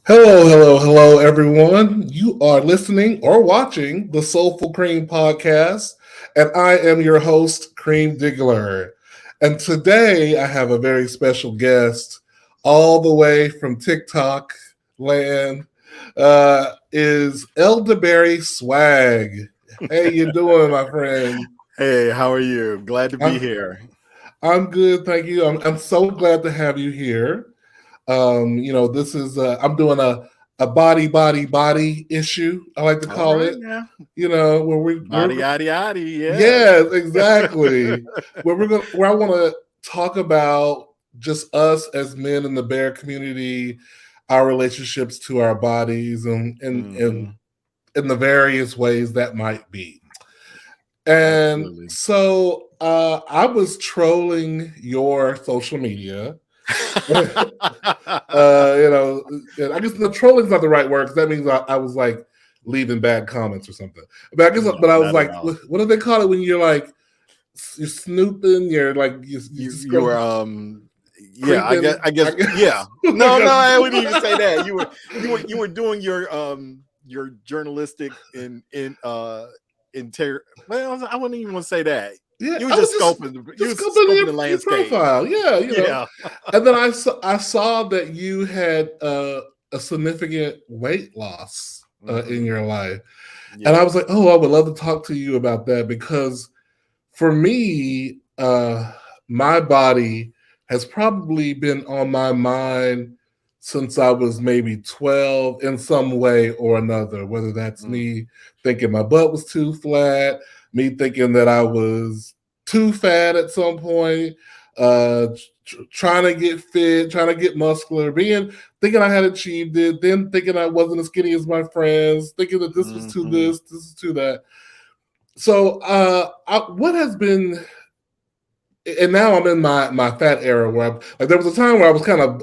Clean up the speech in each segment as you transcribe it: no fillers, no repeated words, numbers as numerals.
Hello, hello, hello, everyone. You are listening or watching the Soulful Cream podcast, and I am your host, Cream Diggler. And today I have a very special guest, all the way from TikTok land, is ElderBerry Swag. Hey, you doing, my friend? Hey, how are you? Glad to be I'm, here. I'm good, thank you. I'm so glad to have you here. This is I'm doing a body issue. I like to All call right it. now. Where we're Body yaddy yaddy, yes. yes, exactly. Where I want to talk about just us as men in the bear community, our relationships to our bodies, and hmm in the various ways that might be. And Absolutely. so I was trolling your social media. You know, I guess the trolling's not the right word because that means I was like leaving bad comments or something. But I guess, No, but I was not at like, all. what do they call it when you're like you're snooping? You're like you You just you go were yeah, I guess creeping. I I guess guess. yeah. I No, guess. I wouldn't even say that. You were doing your journalistic inter well, I wouldn't even want to say that. Yeah, You were I was just scoping you just was go to scoping the your landscape. profile. Yeah, Yeah. and then I saw that you had a significant weight loss in hmm your life. And I was Yes. like, oh, I would love to talk to you about that because for me, my body has probably been on my mind since I was maybe 12 in some way or another, whether that's Mm. me thinking my butt was too flat, me thinking that I was too fat at some point, uh, trying to get fit, trying to get muscular, thinking I had achieved it, then thinking I wasn't as skinny as my friends, thinking that this was too hmm this is too that. So, what has been, and now I'm in my fat era where I'm like, there was a time where I was kind of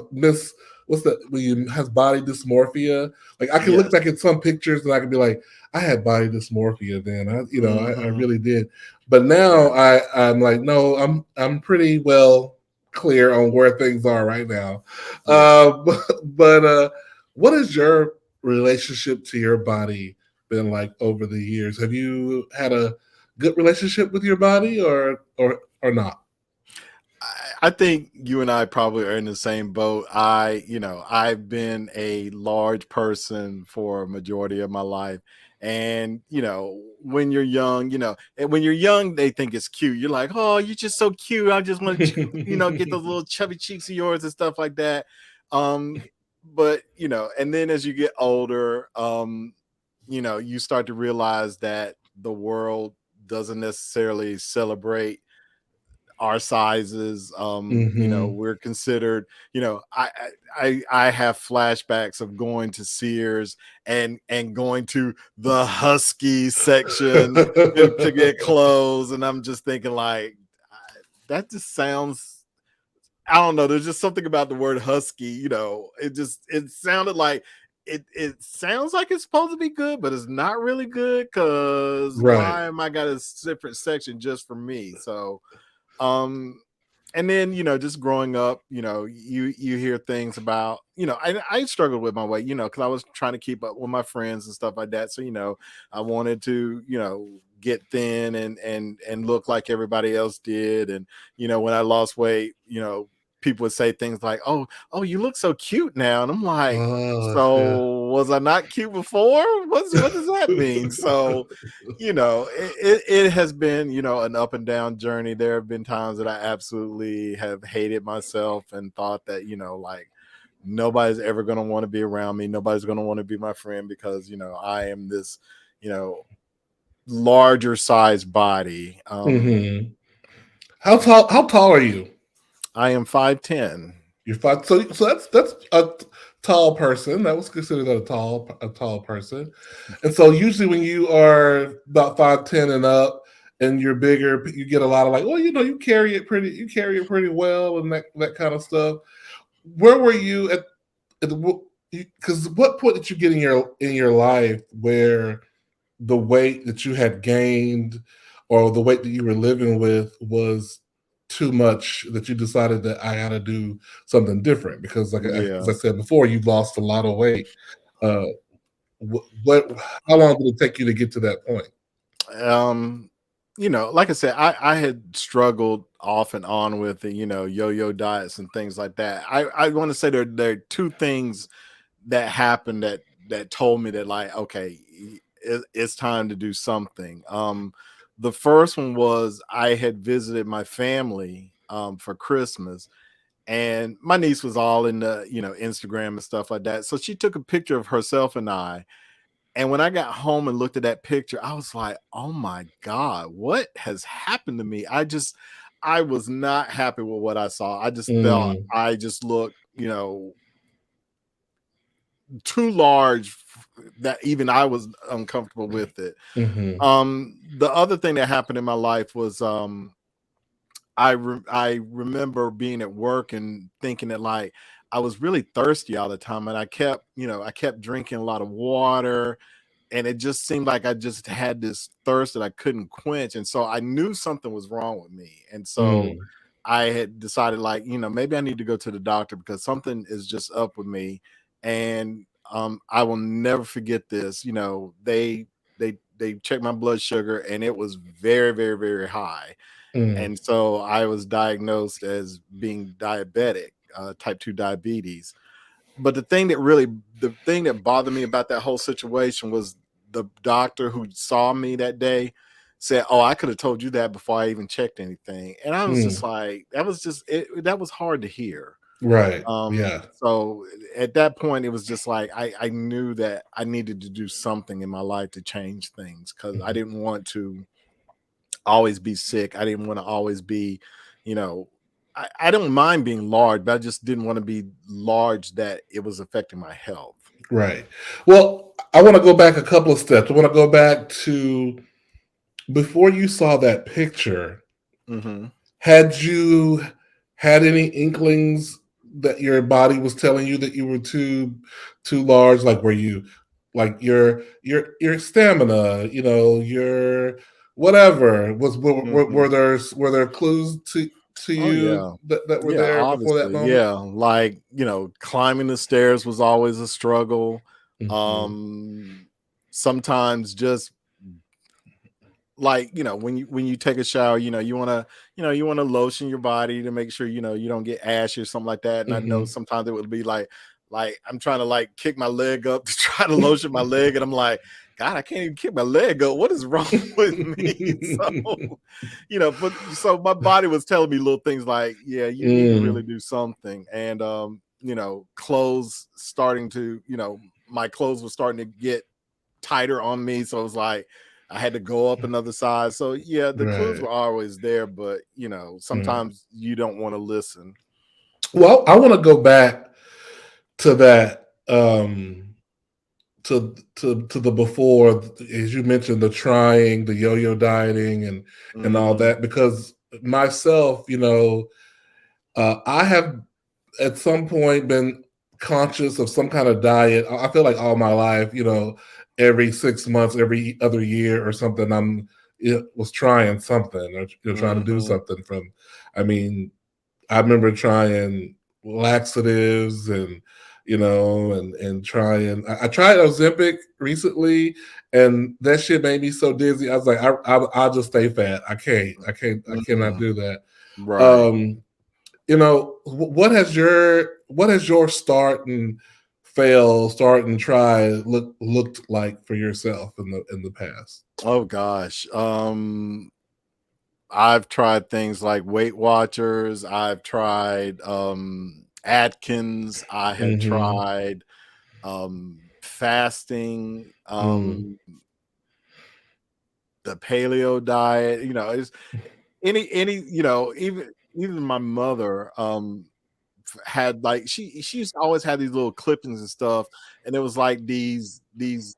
what's that when you has body dysmorphia. Like I can look Yes. back at some pictures and I can be like, I had body dysmorphia then. I hmm really did. But now Yeah. I'm like, no, I'm pretty well clear on where things are right now. Yeah. But what is your relationship to your body been like over the years? Have you had a good relationship with your body or not? I think you and I probably are in the same boat. I've been a large person for a majority of my life. And, when you're young, and when you're young, they think it's cute. You're like, oh, you're just so cute. I just want to, get those little chubby cheeks of yours and stuff like that. Um, but, and then as you get older, you start to realize that the world doesn't necessarily celebrate our sizes. Hmm. We're considered, I have flashbacks of going to Sears and going to the husky section to get clothes, and I'm just thinking like that just sounds, I don't know, there's just something about the word husky, it sounded like it sounds like it's supposed to be good, but it's not really good because Right. why am I got a separate section just for me? So um and then just growing up, you hear things about, I struggled with my weight, because I was trying to keep up with my friends and stuff like that. So I wanted to get thin and look like everybody else did. And when I lost weight, people would say things like, oh, you look so cute now. And I'm like, Oh, yeah. so was I not cute before? What does that mean? So it has been, an up and down journey. There have been times that I absolutely have hated myself and thought that, like nobody's ever going to want to be around me. Nobody's going to want to be my friend because, I am this, you know, larger size body. Hmm. How tall are you? I am 5'10". You're five. So that's a tall person. That was considered a tall person. And so usually when you are about 5'10" and up, and you're bigger, you get a lot of like, well, you carry it pretty well, and that kind of stuff. Where were you at the because what point did you get in your life where the weight that you had gained or the weight that you were living with was too much that you decided that I got to do something different? Because, like as Yeah. I said before, you've lost a lot of weight. Uh, what? How long did it take you to get to that point? um like I said, I had struggled off and on with the yo-yo diets and things like that. I want to say there are two things that happened that told me that, like, okay, it's time to do something. The first one was I had visited my family for Christmas, and my niece was all in the Instagram and stuff like that, so she took a picture of herself and I. And when I got home and looked at that picture, I was like, "Oh my god, what has happened to me?" I was not happy with what I saw. I just felt Mm, I just looked, too large that even I was uncomfortable with it. hmm The other thing that happened in my life was I remember being at work and thinking that, like, I was really thirsty all the time, and I kept drinking a lot of water, and it just seemed like I just had this thirst that I couldn't quench, and so I knew something was wrong with me, and so mm, I had decided, like, maybe I need to go to the doctor because something is just up with me. And I will never forget this. They checked my blood sugar, and it was very, very, very high, mm, and so I was diagnosed as being diabetic, type 2 diabetes. But the thing that bothered me about that whole situation was the doctor who saw me that day said, "Oh, I could have told you that before I even checked anything." And I was just mm. like, that was hard to hear. Right. Yeah. So at that point, it was just like I knew that I needed to do something in my life to change things because I Mhm. didn't want to always be sick. I didn't want to always be, you know, I don't mind being large, but I just didn't want to be large that it was affecting my health. Right. Well, I want to go back a couple of steps. I want to go back to before you saw that picture. Hmm. Had you had any inklings that your body was telling you that you were too large? Like, were you like your stamina, your whatever Hmm. were there clues to Oh you yeah. that were Yeah, there before that obviously. moment? Yeah. Like, climbing the stairs was always a struggle. Hmm Um, Sometimes just like, when you take a shower, you want to lotion your body to make sure you don't get ash or something like that. And I know hmm sometimes it would be like I'm trying to, like, kick my leg up to try to lotion my leg, and I'm like, god, I can't even kick my leg up. What is wrong with me? So, but so my body was telling me little things like, yeah, you need to really mm, do something. And clothes starting to, my clothes were starting to get tighter on me. So it was like I had to go up another size. So yeah, the clues right. were always there, but Mm. sometimes you don't want to listen. Well, I want to go back to that. To the before, as you mentioned, the trying, the yo-yo dieting, and all Hmm. that, because myself, I have at some point been conscious of some kind of diet. I feel like all my life, every 6 months, every other year or something, was trying something, or trying to do Hmm. something. From I mean, I remember trying laxatives, and and trying. I tried Ozempic recently, and that shit made me so dizzy. I was like, I'll just stay fat. I cannot Hmm. do that. Right. Um, what has your start and try looked like for yourself in the past? Oh gosh. I've tried things like Weight Watchers. I've tried Atkins. I had Hmm tried fasting. mm, The paleo diet. It's any even my mother had, like, she used to always have these little clippings and stuff, and it was like these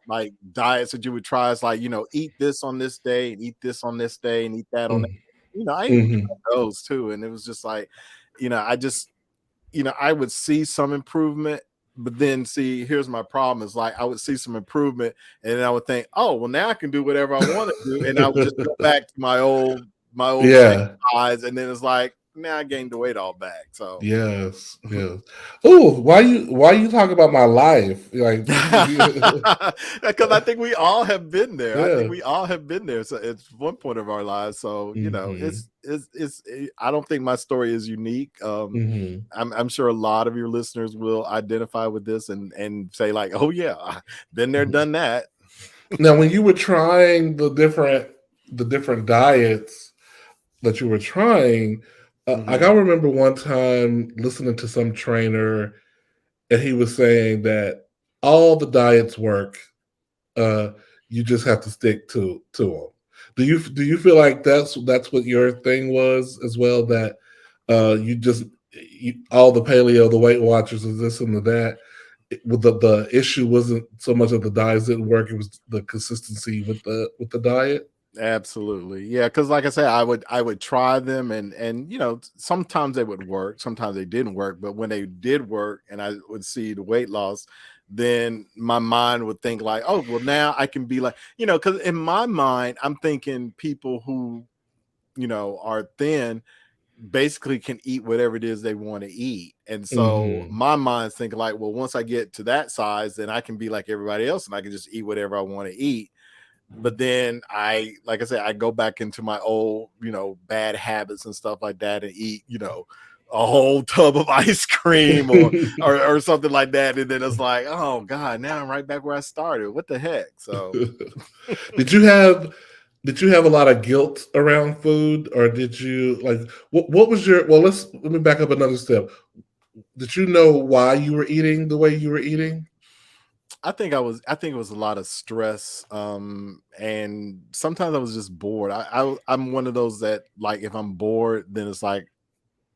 like diets that you would try. It's like, eat this on this day and eat this on this day and eat that on that. mm, I even mhm, tried those too, and it was just like, I just, I would see some improvement, but then, see, here's my problem is, like, I would see some improvement, and then I would think, oh, well, now I can do whatever I want to do, and I would just go back to my old same Yeah. size, and then it's like now I gained the weight all back. So Yes. Yes. Oh, why you talk about my life? Like, because I think we all have been there. I think yeah. we all have been there. So it's one point of our lives. So Hmm. I don't think my story is unique. Hmm. I'm sure a lot of your listeners will identify with this and say like, oh yeah, been there, done that. Now, when you were trying the different diets that you were trying, I Hmm. gotta remember one time listening to some trainer, and he was saying that all the diets work. Uh, you just have to stick to them. Do you feel like that's what your thing was as well? That all the paleo, the Weight Watchers, and this and the that. The issue wasn't so much that the diets didn't work; it was the consistency with the diet. Absolutely. Yeah, because like I said, I would try them and sometimes they would work, sometimes they didn't work, but when they did work and I would see the weight loss, then my mind would think like, oh, well now I can be like, because in my mind, I'm thinking people who, are thin basically can eat whatever it is they want to eat. And so Hmm. my mind's thinking like, well, once I get to that size, then I can be like everybody else and I can just eat whatever I want to eat. But then like I said, I go back into my old, bad habits and stuff like that and eat, a whole tub of ice cream or something like that. And then it's like, oh God, now I'm right back where I started. What the heck? So Did you have did you have a lot of guilt around food, or did you like what was your well? Let me back up another step. Did you know why you were eating the way you were eating? I think it was a lot of stress. And sometimes I was just bored. I'm one of those that like if I'm bored, then it's like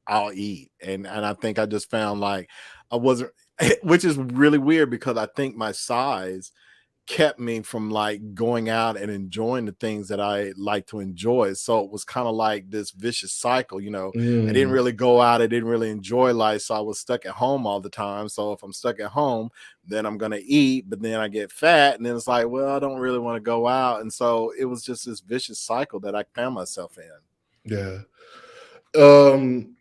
I'll eat. And I think I just found like I wasn't which is really weird because I think my size kept me from like going out and enjoying the things that I like to enjoy. So it was kind of like this vicious cycle, I didn't Mm, really go out, I didn't really enjoy life, so I was stuck at home all the time. So if I'm stuck at home, then I'm going to eat, but then I get fat and then it's like, well, I don't really want to go out. And so it was just this vicious cycle that I found myself in. yeah. Um.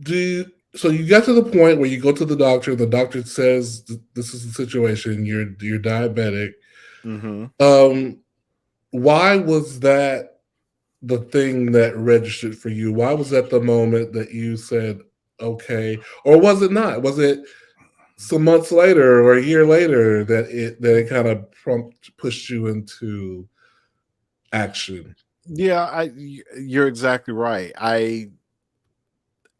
Do you, so you get to the point where you go to the doctor. The doctor says this is the situation. You're diabetic. Mhm. Um. Why was that the thing that registered for you? Why was that the moment that you said, okay, or was it not? Was it some months later or a year later that it kind of pushed you into action? Yeah, you're exactly right. I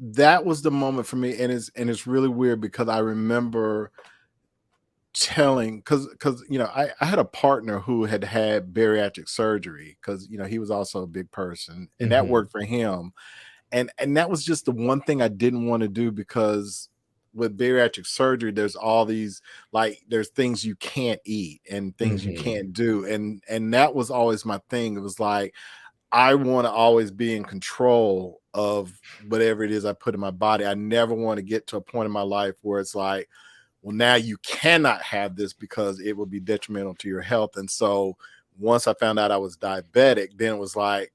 That was the moment for me, and it's really weird because I remember telling because I had a partner who had bariatric surgery because he was also a big person and that Hmm. worked for him, and that was just the one thing I didn't want to do because with bariatric surgery there's all these like there's things you can't eat and things you Hmm. can't do, and that was always my thing. It was like I want to always be in control of whatever it is I put in my body. I never want to get to a point in my life where it's like, well, now you cannot have this because it will be detrimental to your health. And so once I found out I was diabetic, then it was like,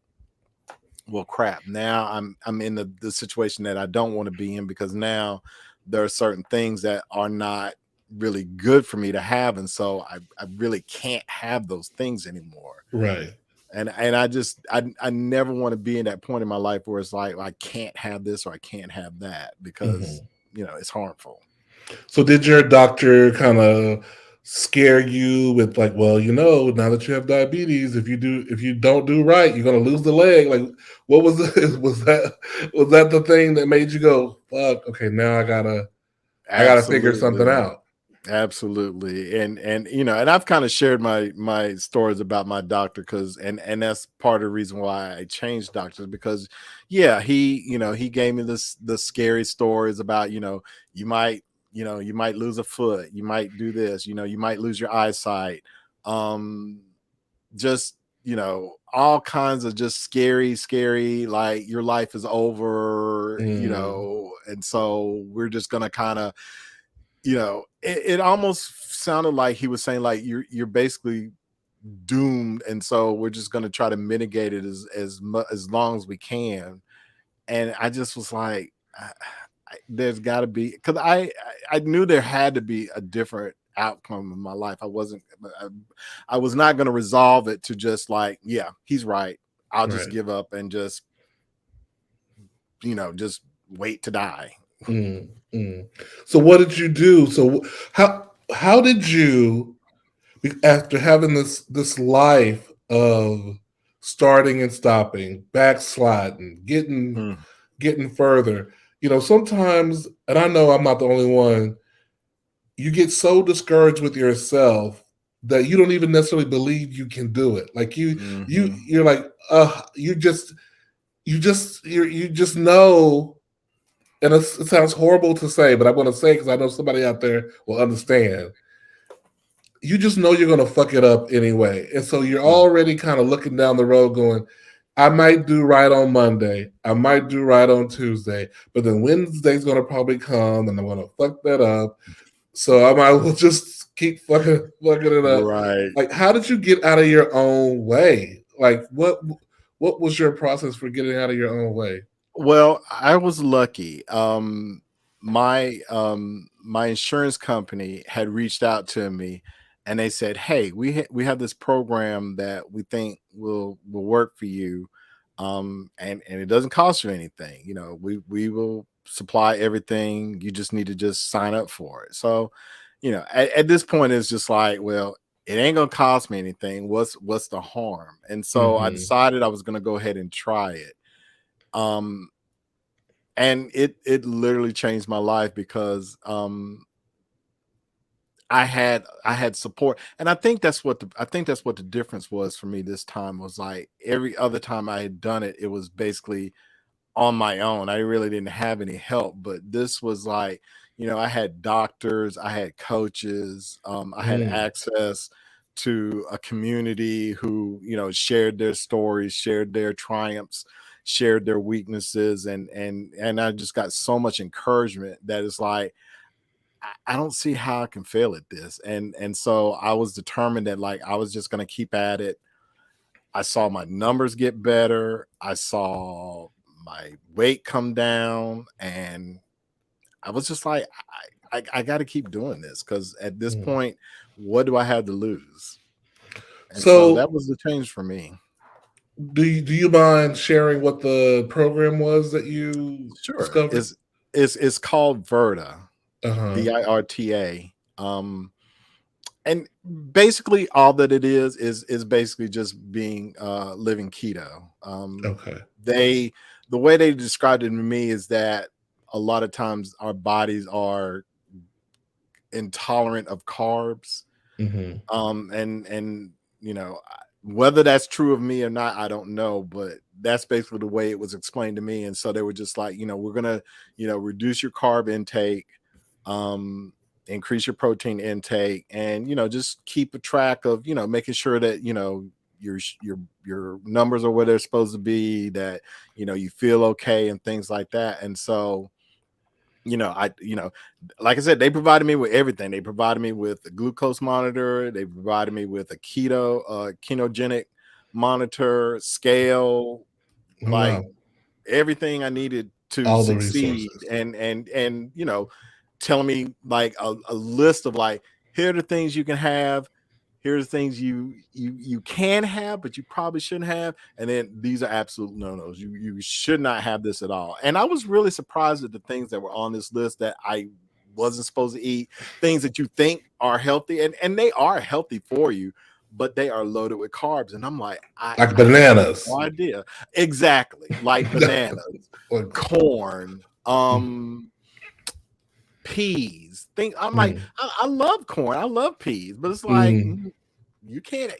well, crap. Now I'm in the situation that I don't want to be in because now there are certain things that are not really good for me to have. And so I really can't have those things anymore. Right. And I never want to be in that point in my life where it's like I can't have this or I can't have that because Hmm. it's harmful. So did your doctor kind of scare you with like, well, now that you have diabetes, if you don't do right, you're gonna lose the leg? Like, what was was that the thing that made you go, fuck, okay, now I gotta figure something Absolutely. out? Absolutely. And I've kind of shared my stories about my doctor because and that's part of the reason why I changed doctors because yeah, he gave me the scary stories about, you might, you might lose a foot, you might do this, you might lose your eyesight. Um just all kinds of just scary like your life is over, Mm, and so we're just gonna kind of it almost sounded like he was saying like you're basically doomed, and so we're just going to try to mitigate it as long as we can. And I just was like, there's got to be, because I knew there had to be a different outcome in my life. I was not going to resolve it to just like, yeah, he's right, I'll just Right. give up and just just wait to die. Mm, mm. So what did you do? So how did you, after having this life of starting and stopping, backsliding, Mm, getting further, sometimes, and I know I'm not the only one, you get so discouraged with yourself that you don't even necessarily believe you can do it. Like mhm. you're like, you just know, and it sounds horrible to say, but I'm going to say because I know somebody out there will understand. You just know you're going to fuck it up anyway, and so you're Mm. already kind of looking down the road, going, "I might do right on Monday, I might do right on Tuesday, but then Wednesday's going to probably come, and I'm going to fuck that up. So I might as well just keep fucking it up." Right. Like, how did you get out of your own way? Like, what was your process for getting out of your own way? Well, I was lucky. My insurance company had reached out to me, and they said, "Hey, we have this program that we think will work for you, and it doesn't cost you anything. We will supply everything. You just need to just sign up for it." So, at this point, it's just like, well, it ain't gonna cost me anything. What's the harm? And so I Mm-hmm. decided I was gonna go ahead and try it. Um, and it literally changed my life because I had support, and I think that's what the difference was for me this time. Was like every other time I had done it, it was basically on my own. I really didn't have any help, but this was like, I had doctors, I had coaches, I had Mm. access to a community who, shared their stories, shared their triumphs, shared their weaknesses, and I just got so much encouragement that it's like, I don't see how I can fail at this. And so I was determined that like I was just gonna keep at it. I saw my numbers get better. I saw my weight come down, and I was just like, I got to keep doing this because at this Mm. point, what do I have to lose? And so So, that was the change for me. do you mind sharing what the program was that you Sure, discovered? it's called Virta, Uh huh. VIRTA. And basically all that it is basically just being living keto. Okay. They The way they described it to me is that a lot of times our bodies are intolerant of carbs. Mm-hmm. And whether that's true of me or not, I don't know, but that's basically the way it was explained to me. And so they were just like, we're gonna reduce your carb intake, um increase your protein intake, and just keep a track of making sure that your numbers are where they're supposed to be, that you feel okay and things like that. And so I like I said, they provided me with everything. They provided me with a glucose monitor, they provided me with a ketogenic monitor, scale, Oh like wow. everything I needed to All the succeed. resources. And telling me like a list of like, here are the things you can have, here's the things you can have but you probably shouldn't have, and then these are absolute no-nos. You should not have this at all. And I was really surprised at the things that were on this list that I wasn't supposed to eat, things that you think are healthy, and they are healthy for you, but they are loaded with carbs. And I'm like, i Like i had bananas. no idea. Exactly, like bananas, Like, corn, mm, peas. I'm like, mm, I love corn, I love peas, but it's like, mm. you can't.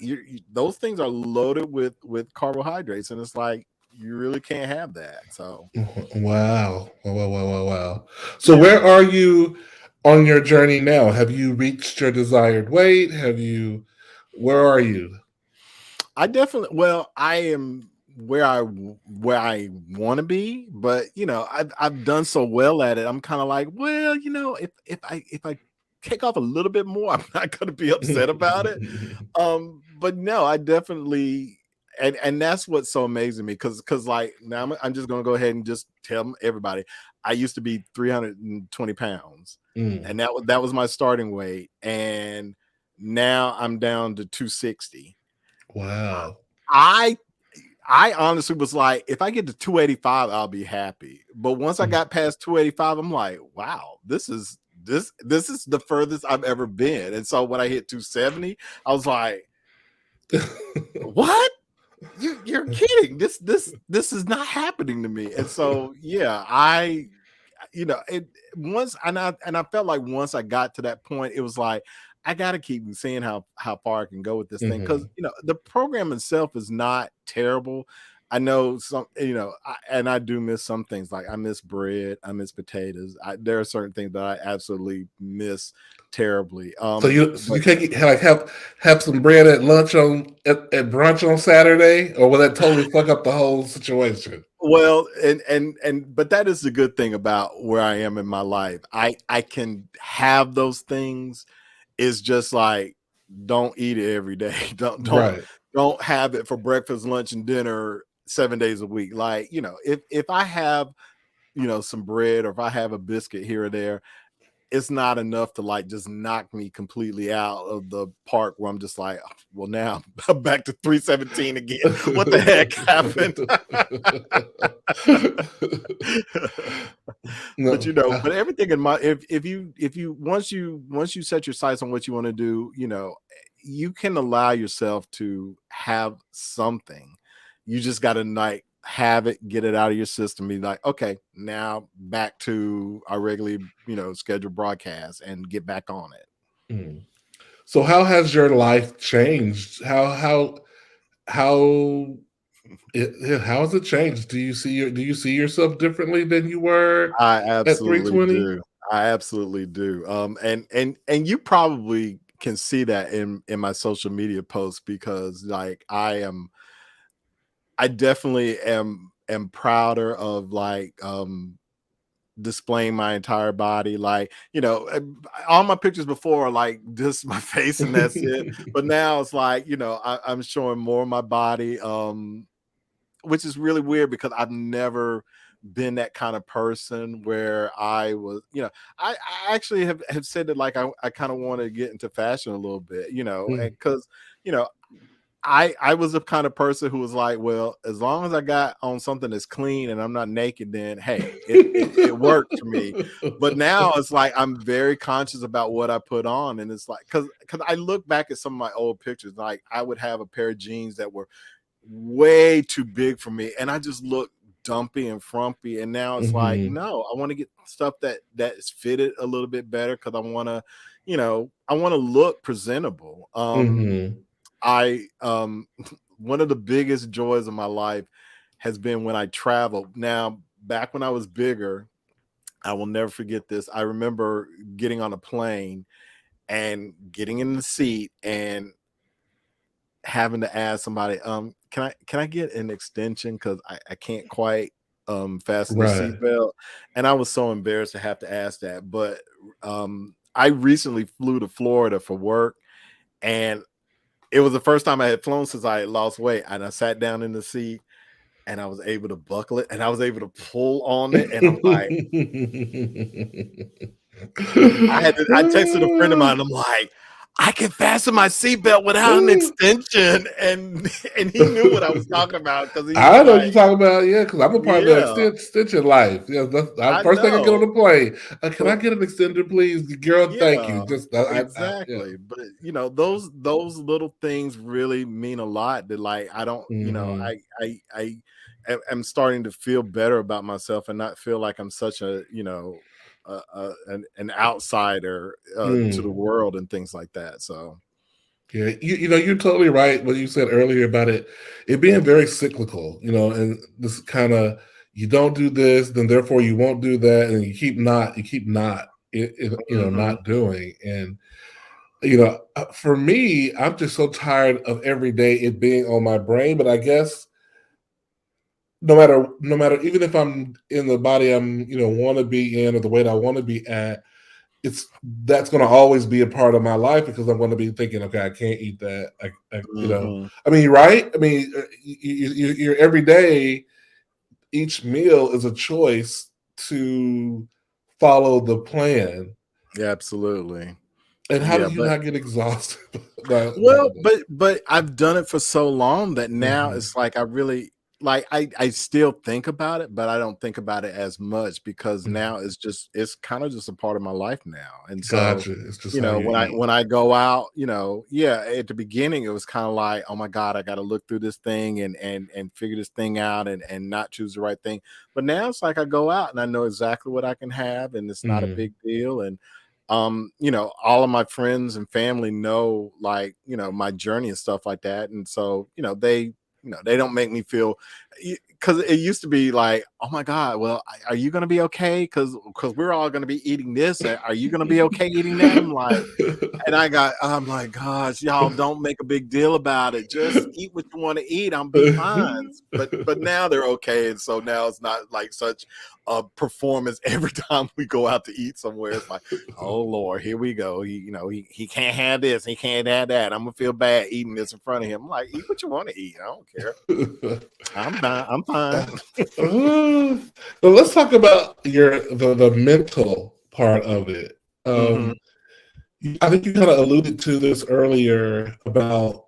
Those things are loaded with carbohydrates, and it's like you really can't have that. So Wow. Wow, wow, wow, wow, wow. So yeah, where are you on your journey now? Have you reached your desired weight? Where are you? I definitely. Well, I am where I want to be, but I've done so well at it. I'm kind of like, well, if I take off a little bit more, I'm not going to be upset about it. But no, I definitely, and that's what's so amazing to me, because like now I'm just going to go ahead and just tell everybody, I used to be 320 pounds, Mm. and that was my starting weight, and now I'm down to 260. Wow. I I honestly was like, if I get to 285, I'll be happy. But once I Mm. got past 285, I'm like, wow, this is the furthest I've ever been. And so when I hit 270, I was like, what? You're kidding. This is not happening to me. And so yeah, it once, and I felt like once I got to that point, it was like I got to keep seeing how far I can go with this thing, because Mhm. the program itself is not terrible. I know some, and I do miss some things. Like I miss bread, I miss potatoes. There are certain things that I absolutely miss terribly. So But you can't get, like have some bread at lunch at brunch on Saturday, or will that totally fuck up the whole situation? well, and but that is the good thing about where I am in my life. I can have those things. It's just like, don't eat it every day. Don't don't Right. don't have it for breakfast, lunch, and dinner 7 days a week. Like, if I have, some bread, or if I have a biscuit here or there, it's not enough to like just knock me completely out of the park, where I'm just like, "Oh, well, now I'm back to 317 again. What the heck happened?" But No. but everything in my, if you once you set your sights on what you want to do, you can allow yourself to have something. You just got to like have it, get it out of your system, be like, okay, now back to our regularly, scheduled broadcast, and get back on it. Mm. So how has your life changed? How how has it changed? Do you see yourself differently than you were I at absolutely 320? do. I absolutely do. And you probably can see that in my social media posts, because like I definitely am prouder of like displaying my entire body. Like, all my pictures before are like just my face and that's it. But now it's like, I'm showing more of my body, which is really weird, because I've never been that kind of person where I was, I actually have said that, like, I kind of want to get into fashion a little bit, Mm. and because, you know, I was the kind of person who was like, well, as long as I got on something that's clean and I'm not naked, then hey, it worked for me. But now it's like I'm very conscious about what I put on, and it's like, because I look back at some of my old pictures, like I would have a pair of jeans that were way too big for me, and I just look dumpy and frumpy. And now it's like, Mhm. no, I want to get stuff that is fitted a little bit better, because I want to look presentable. Mhm. I One of the biggest joys of my life has been when I travel. Now, back when I was bigger, I will never forget this. I remember getting on a plane and getting in the seat and having to ask somebody, can I get an extension, because I can't quite fasten the Right. seatbelt. And I was so embarrassed to have to ask that. But I recently flew to Florida for work, and it was the first time I had flown since I had lost weight. And I sat down in the seat, and I was able to buckle it, and I was able to pull on it. And I'm like, I texted a friend of mine. I'm like, I can fasten my seatbelt without an extension, and and he knew what I was talking about, because he was I know what like, you're talking about, yeah, because I'm a part of that yeah, extension life. Yeah, I first thing I get on know, the plane. Can I but get an extender, please? Girl, thank you. yeah, Just yeah. exactly. But those little things really mean a lot. That, like, I don't, Hmm. am starting to feel better about myself, and not feel like I'm such a, an outsider to the Mm. world and things like that. So Yeah, you're totally right what you said earlier about it being very cyclical, and this kind of, you don't do this, then therefore you won't do that, and you keep not mhm. not doing. And for me, I'm just so tired of every day it being on my brain. But I guess no matter, even if I'm in the body I'm want to be in, or the weight I want to be at, it's that's going to always be a part of my life because I'm going to be thinking, okay, I can't eat that. Hmm. I mean, right? I mean, you're every day, each meal is a choice to follow the plan. Yeah, absolutely. And how Yeah, do you but not get exhausted by well, that? but I've done it for so long that now Mm-hmm. it's like I really like I still think about it, but I don't think about it as much because Mm-hmm. now it's kind of just a part of my life now. And so, Gotcha. It's just how you when I eat. when I go out, yeah, at the beginning it was kind of like, oh my God, I got to look through this thing and figure this thing out and not choose the right thing. But now it's like I go out and I know exactly what I can have and it's not a Mm-hmm. big deal. And all of my friends and family know, like, my journey and stuff like that. And so, they don't make me feel, because it used to be like, oh my God, well, are you going to be okay? Because we're all going to be eating this. Are you going to be okay eating that? I'm like, gosh, y'all don't make a big deal about it. Just eat what you want to eat. I'll be fine. But now they're okay. And so now it's not like such a performance every time we go out to eat somewhere. It's like, oh Lord, here we go. He can't have this, he can't have that. I'm gonna feel bad eating this in front of him. I'm like, eat what you want to eat. I don't care. I'm fine. So let's talk about the mental part of it. Hmm. I think you kind of alluded to this earlier about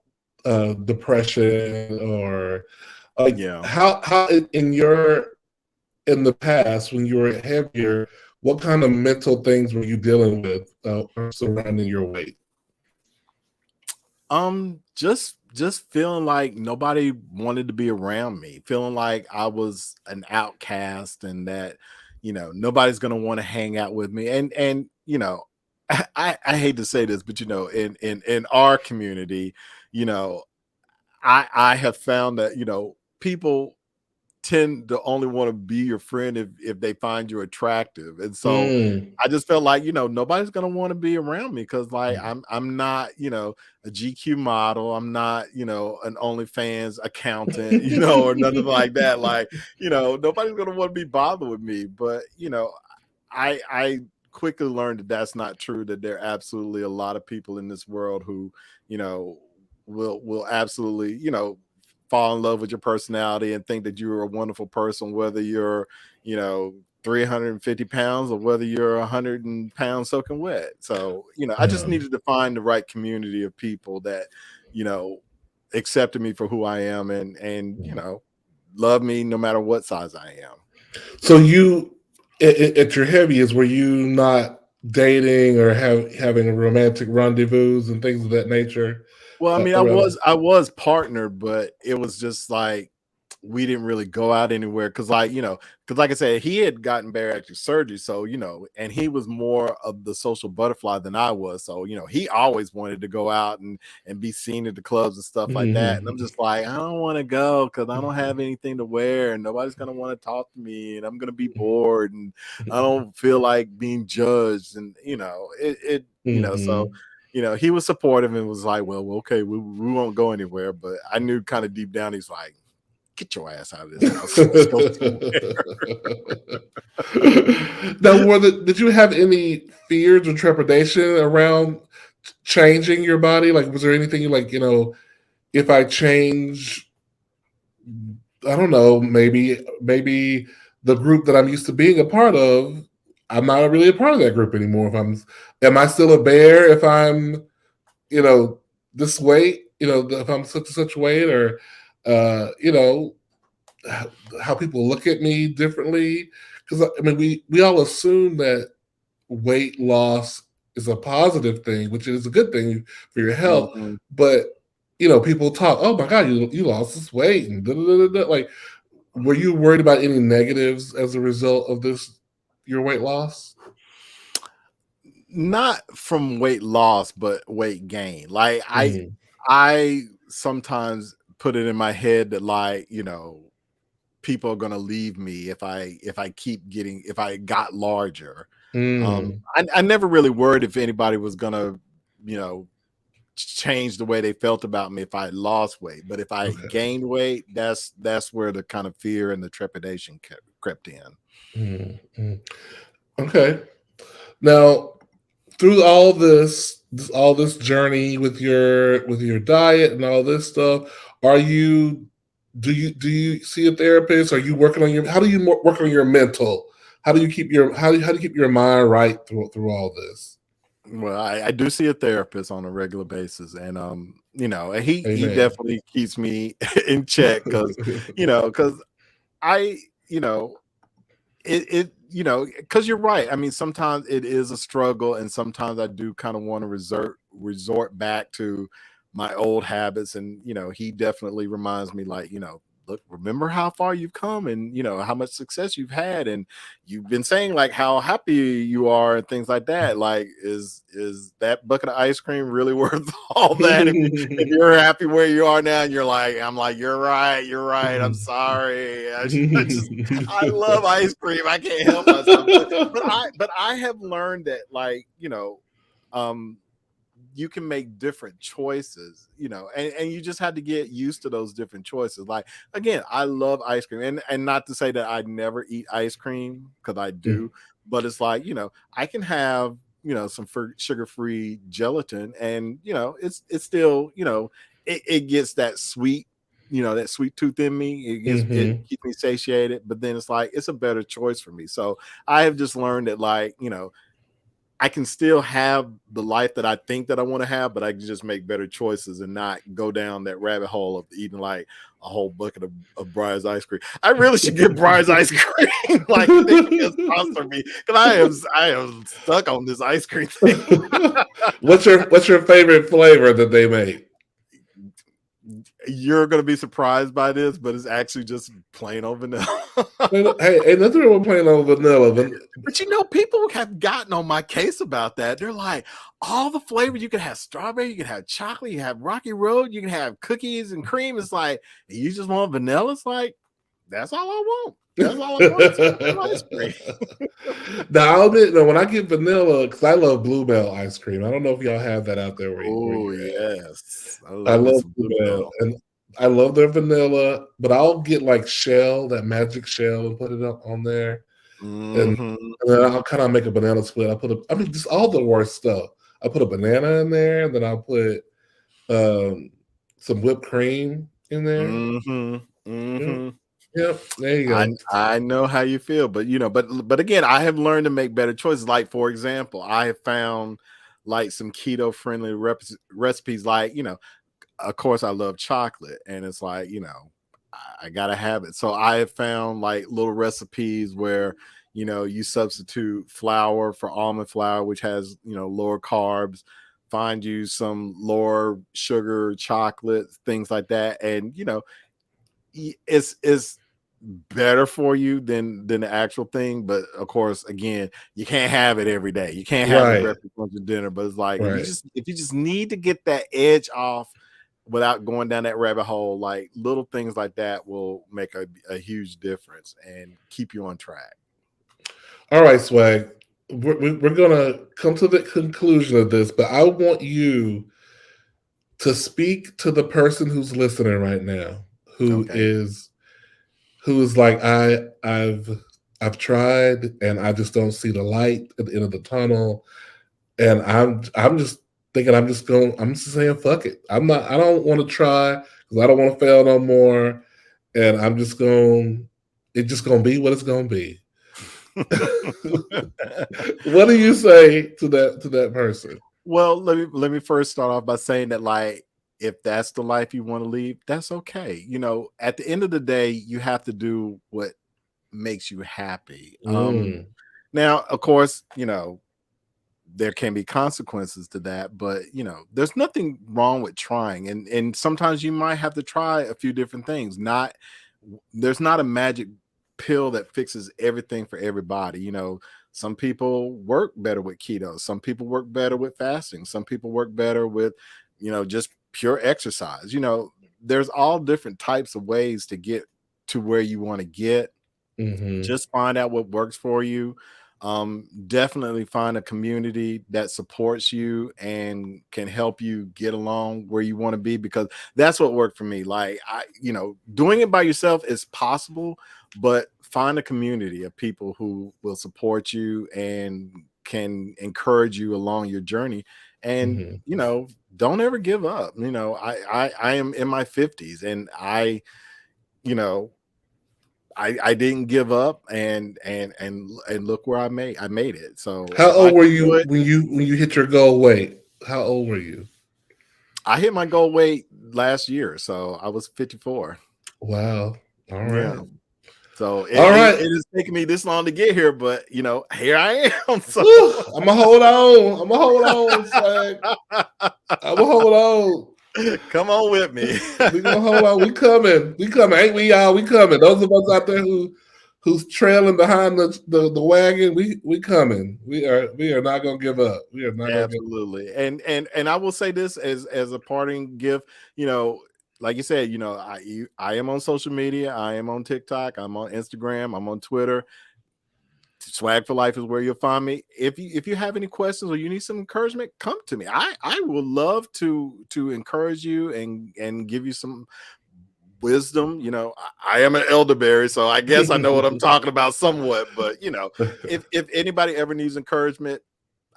depression or like Yeah. how in the past when you were heavier, what kind of mental things were you dealing with surrounding your weight? Just feeling like nobody wanted to be around me, feeling like I was an outcast and that, nobody's gonna want to hang out with me. And I hate to say this, but in our community, you know, I have found that, people tend to only want to be your friend if they find you attractive. And so Mm. I just felt like, nobody's gonna want to be around me because like I'm not, a GQ model. I'm not, an OnlyFans accountant, or nothing like that. Like, nobody's gonna want to be bothered with me. But I quickly learned that that's not true, that there are absolutely a lot of people in this world who, you know, will absolutely, fall in love with your personality and think that you're a wonderful person, whether you're, you know, 350 pounds or whether you're 100 pounds soaking wet. So, I just Yeah. needed to find the right community of people that, you know, accepted me for who I am and love me no matter what size I am. So you, at your heaviest, were you not dating or having romantic rendezvous and things of that nature Well, I mean, I around? was I was partnered, but it was just like we didn't really go out anywhere because, like, because like I said, he had gotten bariatric surgery, so and he was more of the social butterfly than I was. So he always wanted to go out and be seen at the clubs and stuff like that. And I'm Mhm. just like, I don't want to go because I don't have anything to wear, and nobody's gonna want to talk to me, and I'm gonna be bored, and I don't feel like being judged, and so Mhm. he was supportive and was like, well, okay, we won't go anywhere. But I knew kind of deep down, he's like, get your ass out of this house. Let's go somewhere. Now, did you have any fears or trepidation around changing your body? Like, was there anything you like? If I change, I don't know, maybe the group that I'm used to being a part of, I'm not really a part of that group anymore. Am I still a bear if I'm, you know, this weight? If I'm such weight, or you know, how people look at me differently? Because I mean, we all assume that weight loss is a positive thing, which is a good thing for your health. Mhm. But people talk, oh my god, you lost this weight, and da, da, da, da, da. Like, were you worried about any negatives as a result of your weight loss? Not from weight loss, but weight gain. Like Mm, I sometimes put it in my head that, like, people are gonna leave me if I got larger. mm, I never really worried if anybody was gonna, you know, change the way they felt about me if I lost weight. But if I okay. gained weight, that's where the kind of fear and the trepidation crept in. Mm, mm. Okay. Now, through all this journey with your diet and all this stuff, are you do you see a therapist? Are you working on your how do you work on your mental? How do you keep your how do you keep your mind right through all this? Well, I do see a therapist on a regular basis, and you know, and he Amen. definitely keeps me in check because, you know, because I, you know, you know, because you're right. I mean, sometimes it is a struggle, and sometimes I do kind of want to resort back to my old habits. And you know, he definitely reminds me, like, you know, look, remember how far you've come, and you know how much success you've had, and you've been saying like how happy you are and things like that. Like, is that bucket of ice cream really worth all that? If you're happy where you are now, and you're like, I'm like, you're right. I'm sorry. I love ice cream. I can't help myself. But I have learned that, like, you know, um you can make different choices, you know, and you just have to get used to those different choices. Like, again, I love ice cream, and not to say that I never eat ice cream, because I do, but it's like, you know, I can have, you know, some sugar-free gelatin, and you know, it's still, you know, it gets that sweet, you know, that sweet tooth in me. It Hmm. keeps me satiated, but then it's like it's a better choice for me. So I have just learned that, like, you know, I can still have the life that I think that I want to have, but I can just make better choices and not go down that rabbit hole of eating like a whole bucket of Briar's ice cream. I really should get Briar's ice cream. Like, they should be a sponsor me, because I am stuck on this ice cream thing. What's your favorite flavor that they make? You're gonna be surprised by this, but it's actually just plain old vanilla. Hey, ain't nothing wrong with plain old vanilla. But you know, people have gotten on my case about that. They're like, all the flavors, you can have strawberry, you can have chocolate, you can have Rocky Road, you can have cookies and cream. It's like, you just want vanilla. It's like, that's all I want. That's all I want is ice cream. Now I'll admit, no, when I get vanilla, because I love Bluebell ice cream. I don't know if y'all have that out there where Oh you're at. yes, I I love me love some Bluebell, bluebell. and I love their vanilla, but I'll get like shell, that magic shell, and put it up on there, and, Hmm. and then I'll kind of make a banana split. I mean, just all the worst stuff. I put a banana in there, and then I'll put um, some whipped cream in there. Hmm. Yep, Hmm. yep, there you I go. I know how you feel, but you know, but again, I have learned to make better choices. Like, for example, I have found like some keto friendly recipes. Like, you know, of course, I love chocolate, and it's like, you know, I gotta have it. So I have found like little recipes where, you know, you substitute flour for almond flour, which has, you know, lower carbs. Find you some lower sugar chocolate, things like that, and you know, it's better for you than the actual thing. But of course, again, you can't have it every day. You can't have it Right, breakfast, lunch, and dinner. But it's like, right. if you just need to get that edge off without going down that rabbit hole, like little things like that will make a huge difference and keep you on track. All right, Swag. We're gonna come to the conclusion of this, but I want you to speak to the person who's listening right now, Okay. who is like, I've tried and I just don't see the light at the end of the tunnel, and I'm just thinking I'm just saying fuck it. I don't want to try because I don't want to fail no more, and I'm just going it's just gonna be what it's gonna be. What do you say to that person? Well, let me first start off by saying that, like, if that's the life you want to lead, that's okay. You know, at the end of the day, you have to do what makes you happy. Mm, Now, of course, you know, there can be consequences to that, but you know, there's nothing wrong with trying, and sometimes you might have to try a few different things. Not There's not a magic pill that fixes everything for everybody. You know, some people work better with keto, some people work better with fasting, some people work better with, you know, just pure exercise. You know, there's all different types of ways to get to where you want to get. hmm. Just find out what works for you. Definitely find a community that supports you and can help you get along where you want to be, because that's what worked for me. Like, you know, doing it by yourself is possible, but find a community of people who will support you and can encourage you along your journey. And Mm-hmm. don't ever give up. I am in my 50s, and I didn't give up, and look where I made it. So How if I old were can do you it, when you hit your goal weight? How old were you? I hit my goal weight last year, so I was 54. Wow. All Yeah. right. So All it right. has taken me this long to get here, but here I am. So Woo, I'm gonna hold on. I'm gonna hold on, Swag. I'm gonna hold on. come on with me. We gonna hold on. We coming. We coming. Ain't we, y'all? We coming. Those of us out there who's trailing behind the wagon, we coming. We are not gonna give up. We are not gonna give up. Absolutely. And I will say this as a parting gift, like you said, I am on social media. I am on TikTok. I'm on Instagram. I'm on Twitter. Swag for Life is where you'll find me. If you have any questions or you need some encouragement, come to me. I will love to encourage you and give you some wisdom. I am an elderberry, so I guess I know what I'm talking about somewhat. But if anybody ever needs encouragement,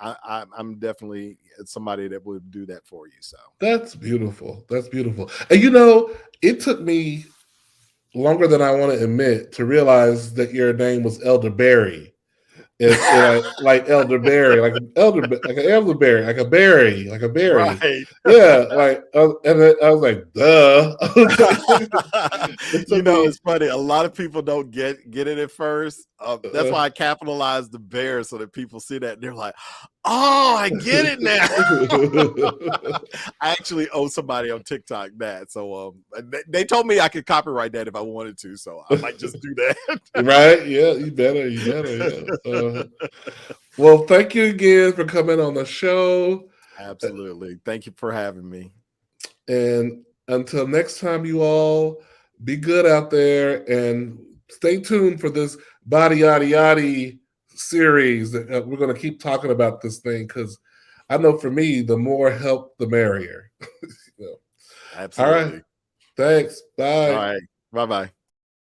I'm definitely somebody that would do that for you. So That's beautiful. That's beautiful. And it took me longer than I want to admit to realize that your name was Elderberry. Like elderberry, like an elderberry, like a berry, like a berry. right. Yeah, and then I was like, duh. It took me. It's funny. A lot of people don't get it at first. That's why I capitalized the bear so that people see that and they're like, "Oh, I get it now." I actually owe somebody on TikTok that, so they told me I could copyright that if I wanted to, so I might just do that. Right? Yeah, you better. Yeah. Well, thank you again for coming on the show. Absolutely. Thank you for having me. And until next time, you all be good out there and stay tuned for this body yada yada series. We're going to keep talking about this thing because I know for me, the more help, the merrier. All right. Absolutely. Thanks. All Bye. right. Bye-bye.